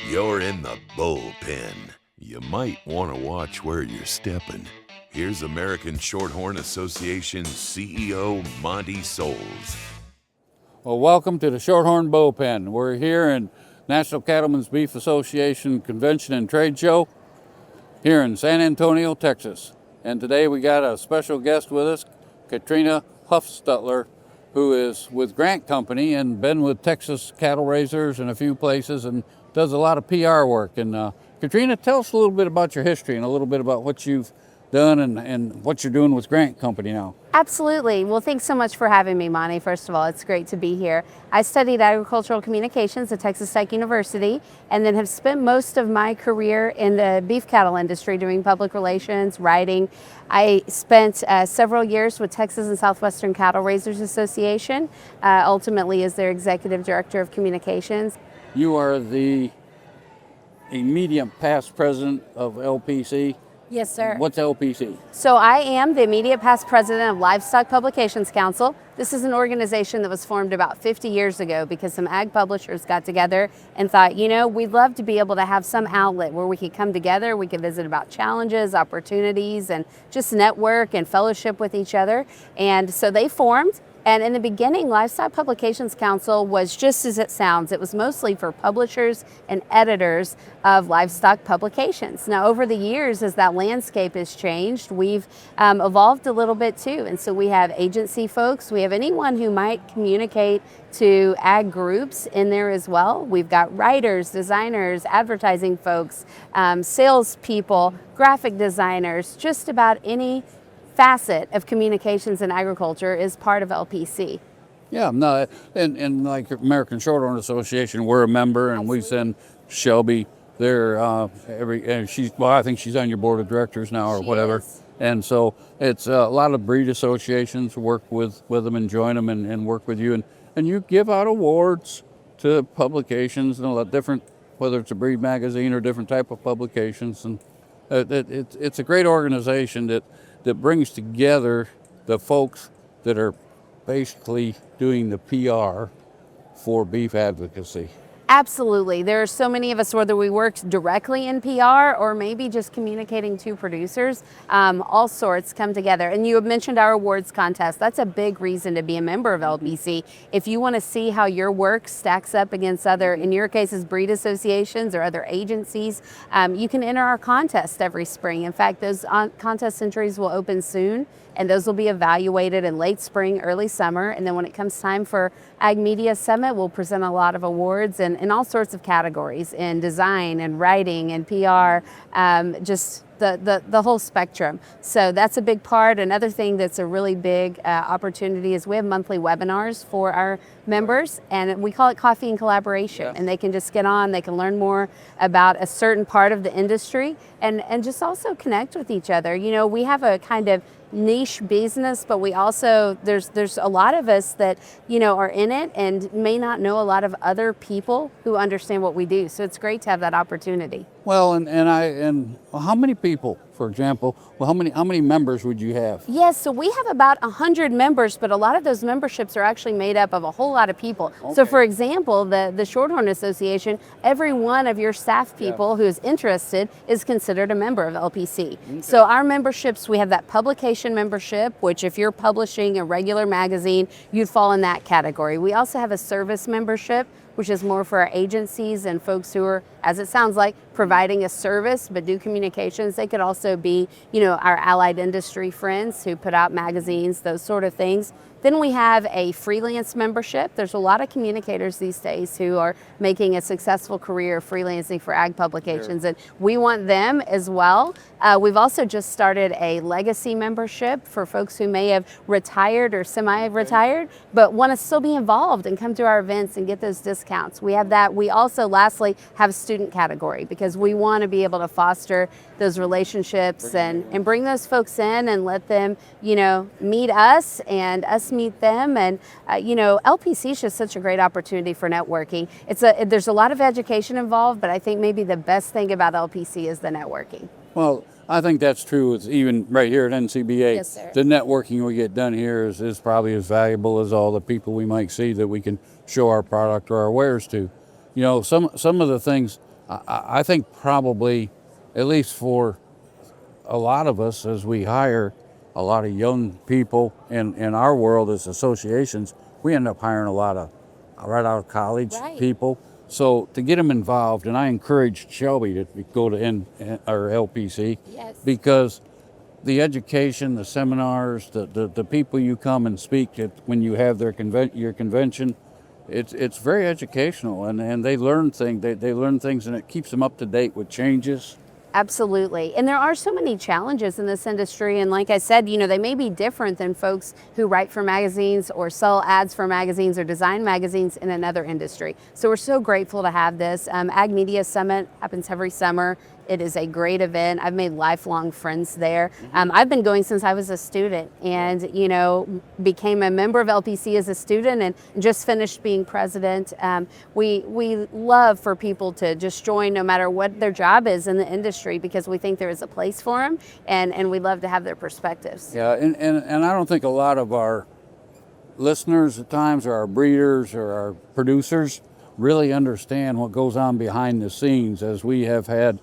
You're in the bullpen. You might want to watch where you're stepping. Here's American Shorthorn Association CEO Monty Souls. Well, welcome to the Shorthorn Bullpen. We're here in National Cattlemen's Beef Association Convention and Trade Show here in San Antonio, Texas. And today we got a special guest with us, Katrina Huffstuttler, who is with Grant Company and been with Texas cattle raisers in a few places and does a lot of PR work. And Katrina, tell us a little bit about your history and a little bit about what you've done and what you're doing with Grant Company now. Absolutely. Well, thanks so much for having me, Monty. First of all, it's great to be here. I studied agricultural communications at Texas Tech University and then have spent most of my career in the beef cattle industry doing public relations, writing. I spent several years with Texas and Southwestern Cattle Raisers Association, ultimately as their executive director of communications. You are the immediate past president of LPC. Yes, sir. What's LPC? So I am the immediate past president of Livestock Publications Council. This is an organization that was formed about 50 years ago because some ag publishers got together and thought, you know, we'd love to be able to have some outlet where we could come together, we could visit about challenges, opportunities, and just network and fellowship with each other. And so they formed. And in the beginning, Livestock Publications Council was just as it sounds. It was mostly for publishers and editors of livestock publications. Now, over the years, as that landscape has changed, we've evolved a little bit too. And so we have agency folks, we have anyone who might communicate to ag groups in there as well. We've got writers, designers, advertising folks, salespeople, graphic designers, just about any facet of communications and agriculture is part of LPC. Yeah, no, and like American Shorthorn Association, we're a member, and Absolutely. we send Shelby there and I think she's on your board of directors now or She whatever. is. And so it's a lot of breed associations work with them and join them and work with you, and you give out awards to publications and a lot different, whether it's a breed magazine or different type of publications, and it's a great organization that brings together the folks that are basically doing the PR for beef advocacy. Absolutely. There are so many of us, whether we work directly in PR or maybe just communicating to producers, all sorts come together. And you have mentioned our awards contest. That's a big reason to be a member of LPC. If you want to see how your work stacks up against other, in your cases, breed associations or other agencies, you can enter our contest every spring. In fact, those contest entries will open soon, and those will be evaluated in late spring, early summer. And then when it comes time for Ag Media Summit, we'll present a lot of awards in all sorts of categories, in design and writing and PR, just the whole spectrum. So that's a big part. Another thing that's a really big opportunity is we have monthly webinars for our members, and we call it Coffee and Collaboration. Yes. And they can just get on, they can learn more about a certain part of the industry and just also connect with each other. You know, we have a kind of niche business, but we also, there's a lot of us that, you know, are in it and may not know a lot of other people who understand what we do. So it's great to have that opportunity. Well, and how many people, for example, how many members would you have? Yes, so we have about 100 members, but a lot of those memberships are actually made up of a whole lot of people. So Okay. for example, the Shorthorn Association, every one of your staff people who is interested is considered a member of LPC. So our memberships, we have that publication membership, which if you're publishing a regular magazine, you'd fall in that category. We also have a service membership, which is more for our agencies and folks who are, as it sounds like, providing a service but do communications. They could also be, you know, our allied industry friends who put out magazines, those sort of things. Then we have a freelance membership. There's a lot of communicators these days who are making a successful career freelancing for ag publications, and we want them as well. We've also just started a legacy membership for folks who may have retired or semi-retired, but want to still be involved and come to our events and get those discounts. We have that. We also, lastly, have a student category because we want to be able to foster those relationships and bring those folks in and let them, you know, meet us and us meet them. And, you know, LPC is just such a great opportunity for networking. There's a lot of education involved, but I think maybe the best thing about LPC is the networking. Well, I think that's true. It's even right here at NCBA. Yes, sir. The networking we get done here is probably as valuable as all the people we might see that we can show our product or our wares to. You know, some of the things I think probably, at least for a lot of us, as we hire a lot of young people in our world as associations, we end up hiring a lot of right out of college Right. people. So to get them involved, and I encourage Shelby to go to or LPC, Yes. because the education, the seminars, the people you come and speak at when you have your convention, it's very educational, and they learn things. They learn things, and it keeps them up to date with changes. Absolutely. And there are so many challenges in this industry. And like I said, they may be different than folks who write for magazines or sell ads for magazines or design magazines in another industry. So we're so grateful to have this. Ag Media Summit happens every summer. It is a great event. I've made lifelong friends there. I've been going since I was a student, and became a member of LPC as a student, and just finished being president. We love for people to just join, no matter what their job is in the industry, because we think there is a place for them, and we love to have their perspectives. Yeah, and I don't think a lot of our listeners at times, or our breeders or our producers, really understand what goes on behind the scenes, as we have had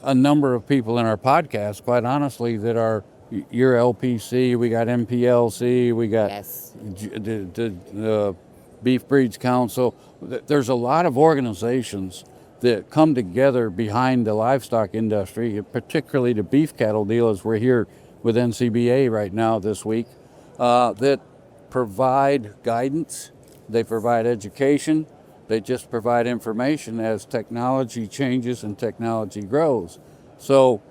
a number of people in our podcast, quite honestly, that are your LPC, we got MPLC, we got Yes. the Beef Breeds Council. There's a lot of organizations that come together behind the livestock industry, particularly the beef cattle deal, as we're here with NCBA right now this week, that provide guidance, they provide education, they just provide information as technology changes and technology grows. So,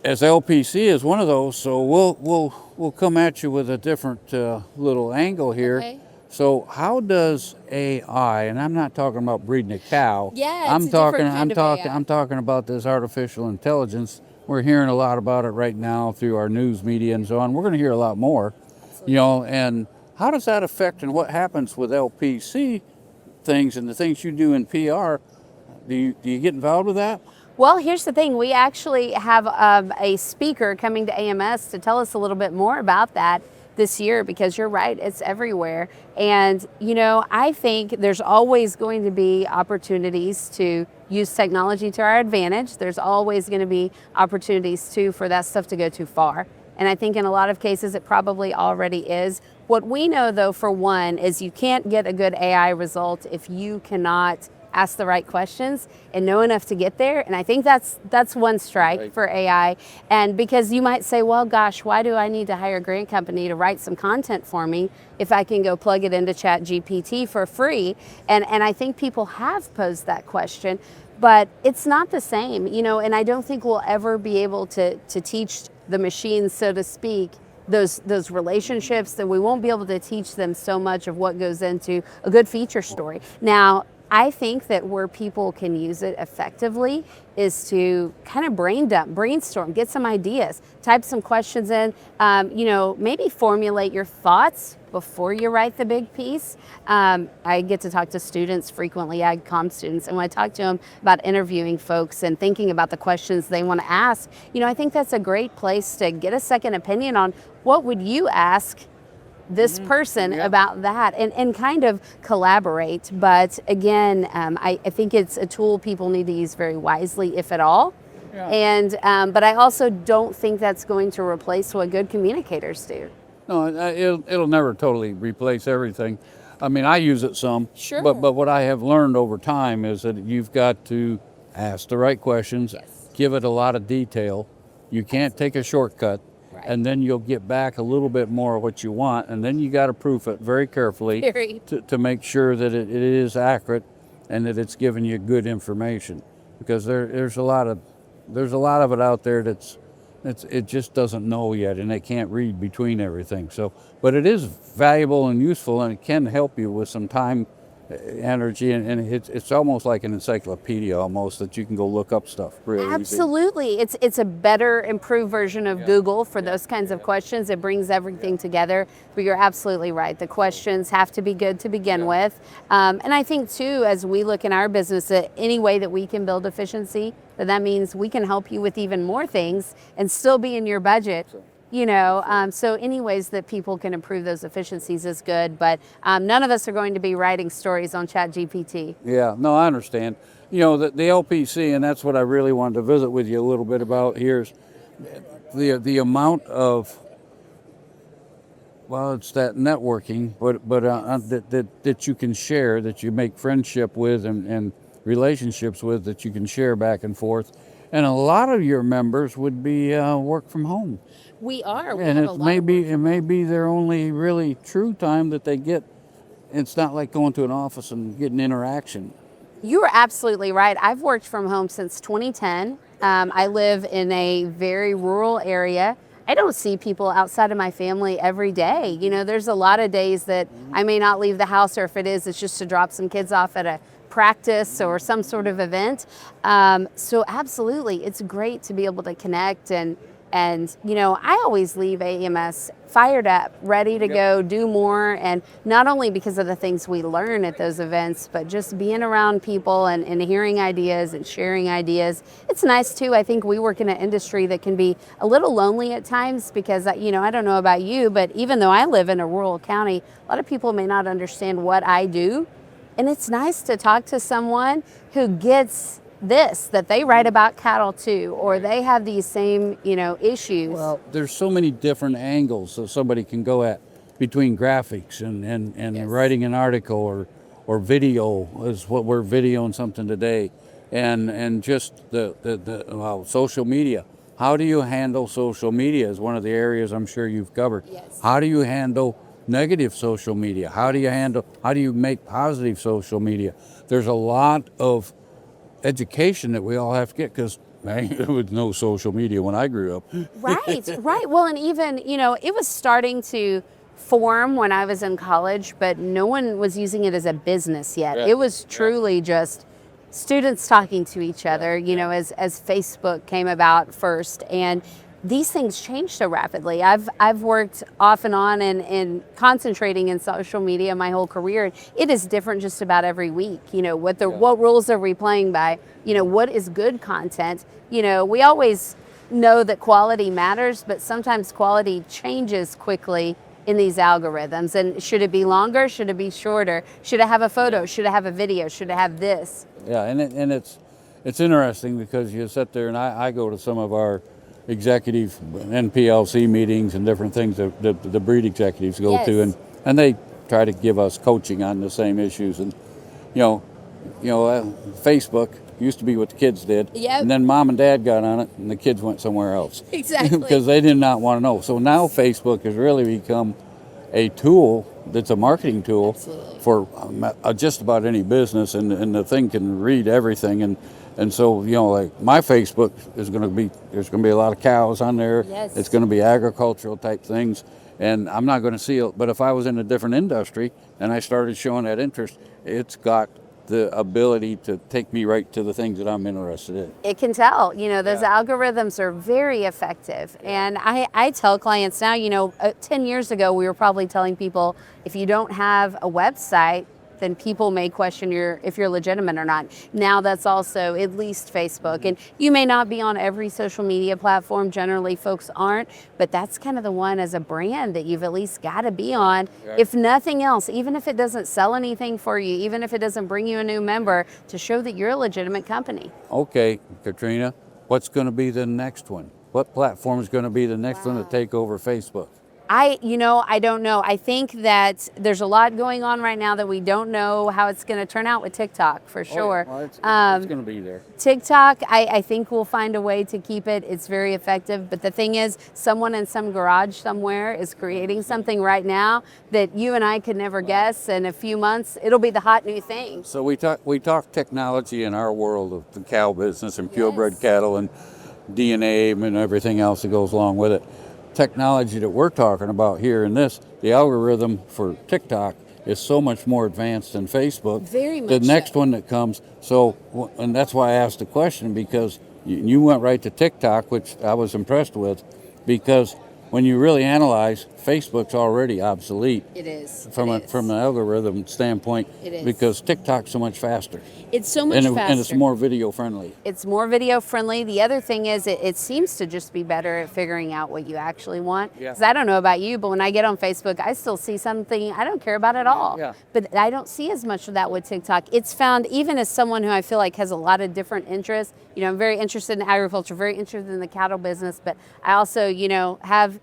as LPC is one of those, so we'll come at you with a different little angle here. Okay. So, how does AI? And I'm not talking about breeding a cow. Yeah, it's I'm a different talking. kind I'm of talking. AI. I'm talking about this artificial intelligence. We're hearing a lot about it right now through our news media and so on. We're going to hear a lot more. And how does that affect, and what happens with LPC things and the things you do in PR? Do you get involved with that? Well, here's the thing. We actually have a speaker coming to AMS to tell us a little bit more about that this year, because you're right, it's everywhere. And, I think there's always going to be opportunities to use technology to our advantage. There's always going to be opportunities, too, for that stuff to go too far. And I think in a lot of cases, it probably already is. What we know, though, for one, is you can't get a good AI result if you cannot ask the right questions and know enough to get there. And I think that's one strike Right. for AI. And because you might say, well, gosh, why do I need to hire a grant company to write some content for me if I can go plug it into ChatGPT for free? And I think people have posed that question, but it's not the same, and I don't think we'll ever be able to teach the machines, so to speak, those relationships, that we won't be able to teach them so much of what goes into a good feature story. Now, I think that where people can use it effectively is to kind of brain dump, brainstorm, get some ideas, type some questions in, maybe formulate your thoughts before you write the big piece. I get to talk to students frequently, ag comm students, and when I talk to them about interviewing folks and thinking about the questions they want to ask, I think that's a great place to get a second opinion on what would you ask this person about that, and kind of collaborate. But again, I think it's a tool people need to use very wisely, if at all. Yeah. And but I also don't think that's going to replace what good communicators do. No, it'll never totally replace everything. I mean, I use it some. Sure. But what I have learned over time is that you've got to ask the right questions, Yes. give it a lot of detail. You can't take a shortcut. Right. And then you'll get back a little bit more of what you want, and then you got to proof it very carefully Very. to make sure that it is accurate and that it's giving you good information. Because there's a lot of it out there it just doesn't know yet, and it can't read between everything. So, but it is valuable and useful, and it can help you with some time, energy, and it's almost like an encyclopedia almost, that you can go look up stuff really easy. Absolutely. It's a better, improved version of Google for those kinds of questions. It brings everything together. But you're absolutely right. The questions have to be good to begin with. And I think, too, as we look in our business, that any way that we can build efficiency, that means we can help you with even more things and still be in your budget. So any ways that people can improve those efficiencies is good, but none of us are going to be writing stories on ChatGPT. Yeah, no, I understand. The LPC, and that's what I really wanted to visit with you a little bit about here, is the amount of, well, it's that networking, but that you can share, that you make friendship with and relationships with, that you can share back and forth. And a lot of your members would be work from home. We are. We And have a lot of work. it may be their only really true time that they get. It's not like going to an office and getting interaction. You are absolutely right. I've worked from home since 2010. I live in a very rural area. I don't see people outside of my family every day. There's a lot of days that I may not leave the house, or if it is, it's just to drop some kids off at a practice or some sort of event. So absolutely, it's great to be able to connect and I always leave AMS fired up, ready to go, do more, and not only because of the things we learn at those events, but just being around people and hearing ideas and sharing ideas. It's nice too. I think we work in an industry that can be a little lonely at times because, I don't know about you, but even though I live in a rural county, a lot of people may not understand what I do. And it's nice to talk to someone who gets that they write about cattle too, or they have these same, issues. Well, there's so many different angles that somebody can go at between graphics and Yes. writing an article or video is what we're videoing something today, and just the social media. How do you handle social media is one of the areas I'm sure you've covered. Yes. How do you handle negative social media? How do you make positive social media? There's a lot of education that we all have to get, because there was no social media when I grew up. Right. Well, and even, it was starting to form when I was in college, but no one was using it as a business yet. Yeah. It was truly just students talking to each other, as Facebook came about first. And these things change so rapidly. I've worked off and on and concentrating in social media my whole career. It is different just about every week. What rules are we playing by? What is good content? We always know that quality matters, but sometimes quality changes quickly in these algorithms. And should it be longer? Should it be shorter? Should it have a photo? Should it have a video? Should it have this? Yeah, and it's interesting because you sit there, and I go to some of our executive NPLC meetings and different things that the breed executives go to, and they try to give us coaching on the same issues. And Facebook used to be what the kids did, and then mom and dad got on it, and the kids went somewhere else. Exactly. Because they did not want to know. So now Facebook has really become a tool that's a marketing tool for just about any business, and the thing can read everything. And so, like my Facebook is going to be, there's going to be a lot of cows on there. Yes. It's going to be agricultural type things. And I'm not going to see it. But if I was in a different industry and I started showing that interest, it's got the ability to take me right to the things that I'm interested in. It can tell, those algorithms are very effective. And I tell clients now, 10 years ago, we were probably telling people, if you don't have a website, then people may question if you're legitimate or not. Now that's also at least Facebook. And you may not be on every social media platform. Generally, folks aren't. But that's kind of the one as a brand that you've at least got to be on. Right. If nothing else, even if it doesn't sell anything for you, even if it doesn't bring you a new member, to show that you're a legitimate company. Okay, Katrina, what's going to be the next one? What platform is going to be the next one to take over Facebook? I don't know. I think that there's a lot going on right now that we don't know how it's going to turn out with TikTok, for sure. Well, it's going to be there. TikTok, I think we'll find a way to keep it. It's very effective. But the thing is, someone in some garage somewhere is creating something right now that you and I could never guess. In a few months, it'll be the hot new thing. So we talk technology in our world of the cow business and purebred cattle and DNA and everything else that goes along with it. Technology that we're talking about here in this, the algorithm for TikTok is so much more advanced than Facebook. Very much the next one that comes. So, and that's why I asked the question, because you went right to TikTok, which I was impressed with, because when you really analyze, Facebook's already obsolete It is. from from an algorithm standpoint. It is. Because TikTok's so much faster. It's so much faster. And it's more video friendly. It's more video friendly. The other thing is it seems to just be better at figuring out what you actually want. Yeah. Because I don't know about you, but when I get on Facebook, I still see something I don't care about at all. Yeah. But I don't see as much of that with TikTok. It's found, even as someone who I feel like has a lot of different interests, you know, I'm very interested in agriculture, very interested in the cattle business, but I also, you know, have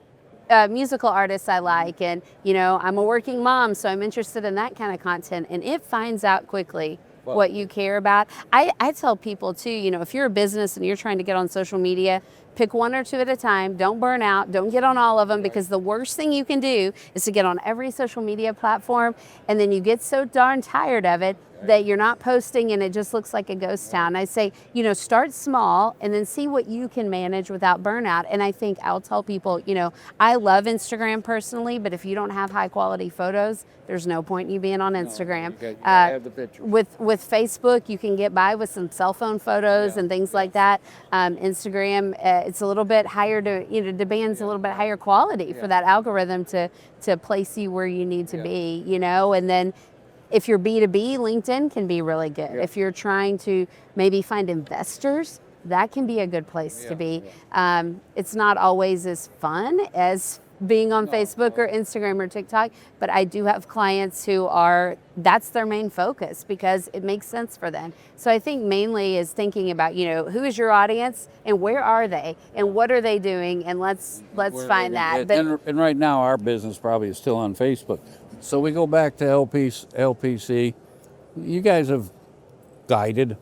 musical artists I like, and you know, I'm a working mom, so I'm interested in that kind of content, and it finds out quickly what you care about. I tell people too, you know, if you're a business and you're trying to get on social media, pick one or two at a time. Don't burn out. Don't get on all of them, because the worst thing you can do is to get on every social media platform, and then you get so darn tired of it that you're not posting and it just looks like a ghost town. I say, you know, start small and then see what you can manage without burnout. And I think I'll tell people, you know, I love Instagram personally, but if you don't have high quality photos, there's no point in you being on Instagram. You gotta have the picture. With Facebook, you can get by with some cell phone photos and things like that. Instagram, it's a little bit higher demands a little bit higher quality for that algorithm to place you where you need to be, you know. And then if you're B2B, LinkedIn can be really good. If you're trying to maybe find investors, that can be a good place to be. It's not always as fun as being on Facebook or Instagram or TikTok, but I do have clients who that's their main focus because it makes sense for them. So I think mainly is thinking about, you know, who is your audience and where are they and what are they doing, and let's find that. And right now our business probably is still on Facebook. So we go back to LPC. You guys have guided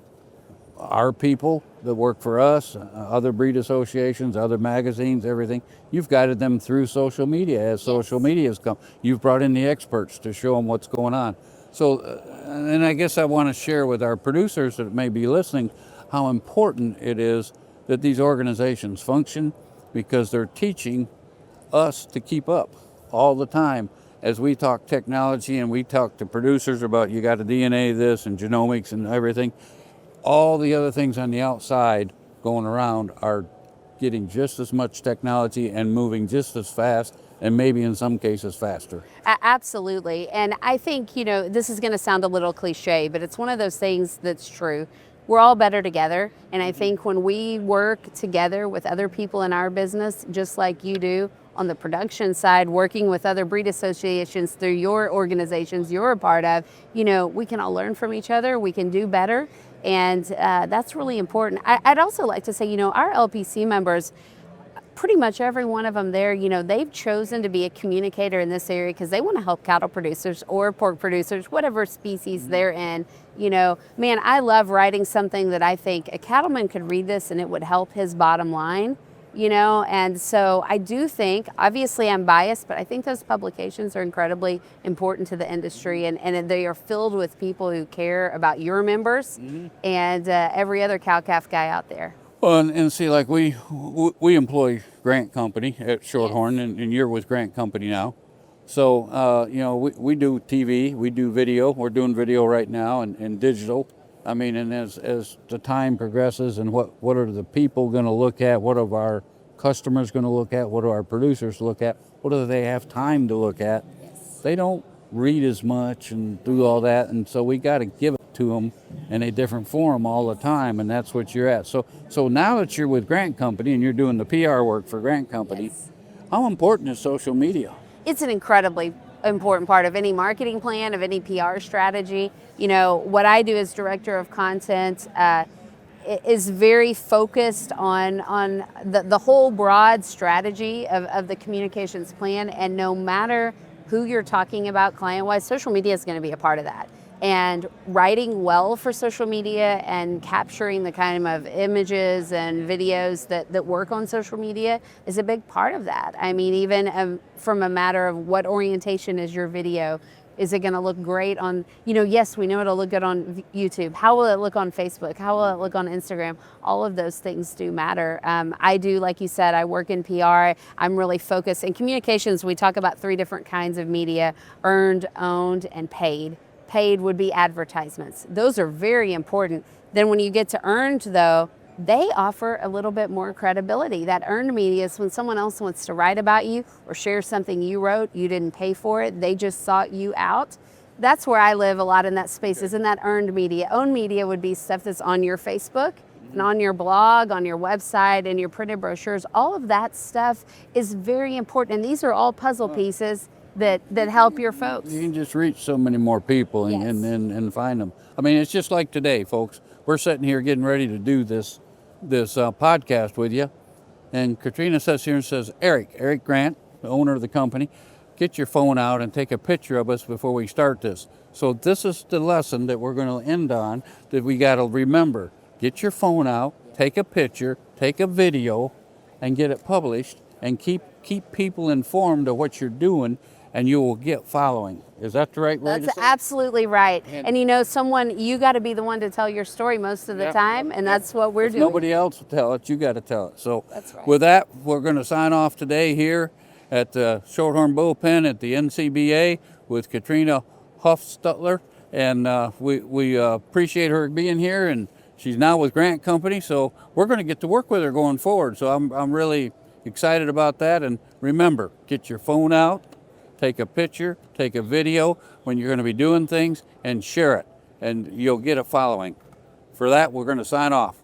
our people that work for us, other breed associations, other magazines, everything. You've guided them through social media as social media has come. You've brought in the experts to show them what's going on. So, and I guess I want to share with our producers that may be listening how important it is that these organizations function, because they're teaching us to keep up all the time. As we talk technology and we talk to producers about you got to DNA this and genomics and everything, all the other things on the outside going around are getting just as much technology and moving just as fast, and maybe in some cases faster. Absolutely. And I think, you know, this is going to sound a little cliche, but it's one of those things that's true. We're all better together. And I think when we work together with other people in our business, just like you do on the production side, working with other breed associations through your organizations you're a part of, you know, we can all learn from each other. We can do better. And that's really important. I'd also like to say, you know, our LPC members, pretty much every one of them there, you know, they've chosen to be a communicator in this area because they want to help cattle producers or pork producers, whatever species they're in. You know, man, I love writing something that I think a cattleman could read this and it would help his bottom line, you know. And so I do think, obviously I'm biased, but I think those publications are incredibly important to the industry, and they are filled with people who care about your members and every other cow-calf guy out there. Well, and see, like we employ Grant Company at Shorthorn, and you're with Grant Company now. So, you know, we do TV, we do video. We're doing video right now and digital. I mean, and as the time progresses and what are the people going to look at, what are our customers going to look at, what do our producers look at, what do they have time to look at? They don't read as much and do all that, and so we got to give it to them in a different form all the time, and that's what you're at. So now that you're with Grant Company and you're doing the PR work for Grant Company, how important is social media? It's an incredibly important part of any marketing plan, of any PR strategy. You know, what I do as director of content is very focused on the whole broad strategy of the communications plan, and no matter who you're talking about client-wise, social media is going to be a part of that. And writing well for social media and capturing the kind of images and videos that work on social media is a big part of that. I mean, even from a matter of what orientation is your video, is it going to look great on, you know, yes, we know it'll look good on YouTube. How will it look on Facebook? How will it look on Instagram? All of those things do matter. I do, like you said, I work in PR. I'm really focused. In communications, we talk about 3 different kinds of media: earned, owned, and paid. Paid would be advertisements. Those are very important. Then when you get to earned, though, they offer a little bit more credibility. That earned media is when someone else wants to write about you or share something you wrote, you didn't pay for it, they just sought you out. That's where I live a lot in that space, is in that earned media. Owned media would be stuff that's on your Facebook and on your blog, on your website, and your printed brochures. All of that stuff is very important, and these are all puzzle pieces that help your folks. You can just reach so many more people and, Yes. and find them. I mean, it's just like today, folks. We're sitting here getting ready to do this podcast with you, and Katrina sits here and says, Eric Grant, the owner of the company, get your phone out and take a picture of us before we start this. So this is the lesson that we're going to end on, that we got to remember. Get your phone out, take a picture, take a video, and get it published, and keep people informed of what you're doing, and you will get following. Is that the right way to That's say it? absolutely right. And- And you know, you got to be the one to tell your story most of the Yeah. time, and that's what we're If doing. nobody else will tell it, you got to tell it. So That's right. with that, we're going to sign off today here at the Shorthorn Bullpen at the NCBA with Katrina Huffstuttler, and we appreciate her being here, and she's now with Grant Company, so we're going to get to work with her going forward. So I'm really excited about that. And remember, get your phone out, take a picture, take a video when you're going to be doing things, and share it, and you'll get a following. For that, we're going to sign off.